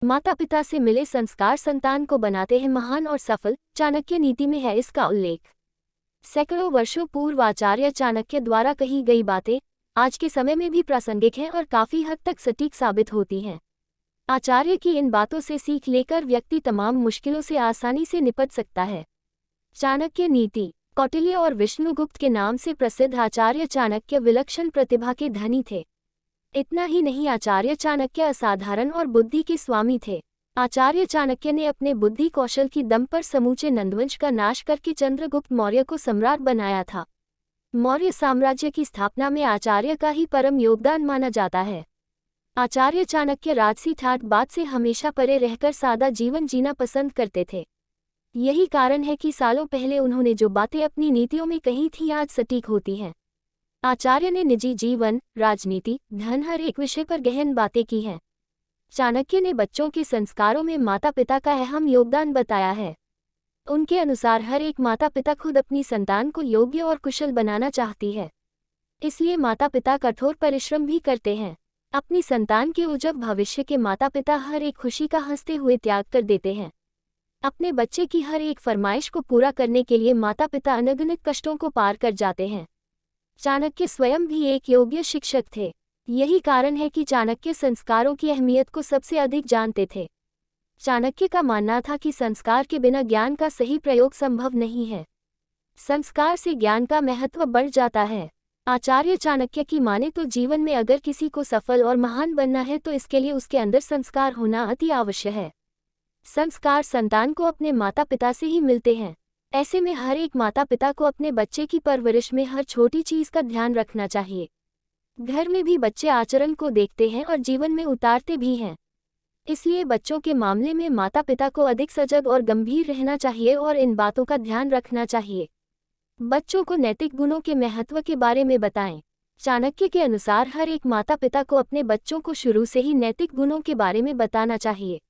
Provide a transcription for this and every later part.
माता पिता से मिले संस्कार संतान को बनाते हैं महान और सफल। चाणक्य नीति में है इसका उल्लेख। सैकड़ों वर्षों पूर्व आचार्य चाणक्य द्वारा कही गई बातें आज के समय में भी प्रासंगिक हैं और काफी हद तक सटीक साबित होती हैं। आचार्य की इन बातों से सीख लेकर व्यक्ति तमाम मुश्किलों से आसानी से निपट सकता है। चाणक्य नीति। कौटिल्य और विष्णुगुप्त के नाम से प्रसिद्ध आचार्य चाणक्य विलक्षण प्रतिभा के धनी थे। इतना ही नहीं, आचार्य चाणक्य असाधारण और बुद्धि के स्वामी थे। आचार्य चाणक्य ने अपने बुद्धि कौशल की दम पर समूचे नंदवंश का नाश करके चंद्रगुप्त मौर्य को सम्राट बनाया था। मौर्य साम्राज्य की स्थापना में आचार्य का ही परम योगदान माना जाता है। आचार्य चाणक्य राजसी ठाट बात से हमेशा परे रहकर सादा जीवन जीना पसंद करते थे। यही कारण है कि सालों पहले उन्होंने जो बातें अपनी नीतियों में कही थीं आज सटीक होती हैं। आचार्य ने निजी जीवन, राजनीति, धन हर एक विषय पर गहन बातें की हैं। चाणक्य ने बच्चों के संस्कारों में माता पिता का अहम योगदान बताया है। उनके अनुसार हर एक माता पिता खुद अपनी संतान को योग्य और कुशल बनाना चाहती है। इसलिए माता पिता कठोर परिश्रम भी करते हैं। अपनी संतान के उज्ज्वल भविष्य के माता पिता हर एक खुशी का हंसते हुए त्याग कर देते हैं। अपने बच्चे की हर एक फरमाइश को पूरा करने के लिए माता पिता अनगिनत कष्टों को पार कर जाते हैं। चाणक्य स्वयं भी एक योग्य शिक्षक थे। यही कारण है कि चाणक्य संस्कारों की अहमियत को सबसे अधिक जानते थे। चाणक्य का मानना था कि संस्कार के बिना ज्ञान का सही प्रयोग संभव नहीं है। संस्कार से ज्ञान का महत्व बढ़ जाता है। आचार्य चाणक्य की माने तो जीवन में अगर किसी को सफल और महान बनना है तो इसके लिए उसके अंदर संस्कार होना अति आवश्यक है। संस्कार संतान को अपने माता पिता से ही मिलते हैं। ऐसे में हर एक माता पिता को अपने बच्चे की परवरिश में हर छोटी चीज का ध्यान रखना चाहिए। घर में भी बच्चे आचरण को देखते हैं और जीवन में उतारते भी हैं। इसलिए बच्चों के मामले में माता पिता को अधिक सजग और गंभीर रहना चाहिए और इन बातों का ध्यान रखना चाहिए। बच्चों को नैतिक गुणों के महत्व के बारे में बताएं। चाणक्य के अनुसार हर एक माता पिता को अपने बच्चों को शुरू से ही नैतिक गुणों के बारे में बताना चाहिए।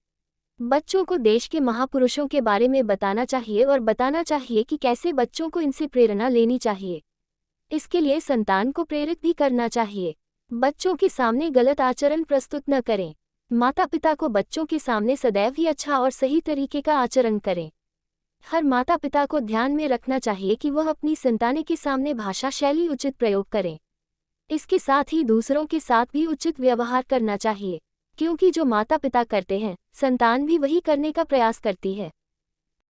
बच्चों को देश के महापुरुषों के बारे में बताना चाहिए और बताना चाहिए कि कैसे बच्चों को इनसे प्रेरणा लेनी चाहिए। इसके लिए संतान को प्रेरित भी करना चाहिए। बच्चों के सामने गलत आचरण प्रस्तुत न करें। माता पिता को बच्चों के सामने सदैव ही अच्छा और सही तरीके का आचरण करें। हर माता पिता को ध्यान में रखना चाहिए कि वह अपनी संतानें के सामने भाषा शैली उचित प्रयोग करें। इसके साथ ही दूसरों के साथ भी उचित व्यवहार करना चाहिए, क्योंकि जो माता पिता करते हैं, संतान भी वही करने का प्रयास करती है।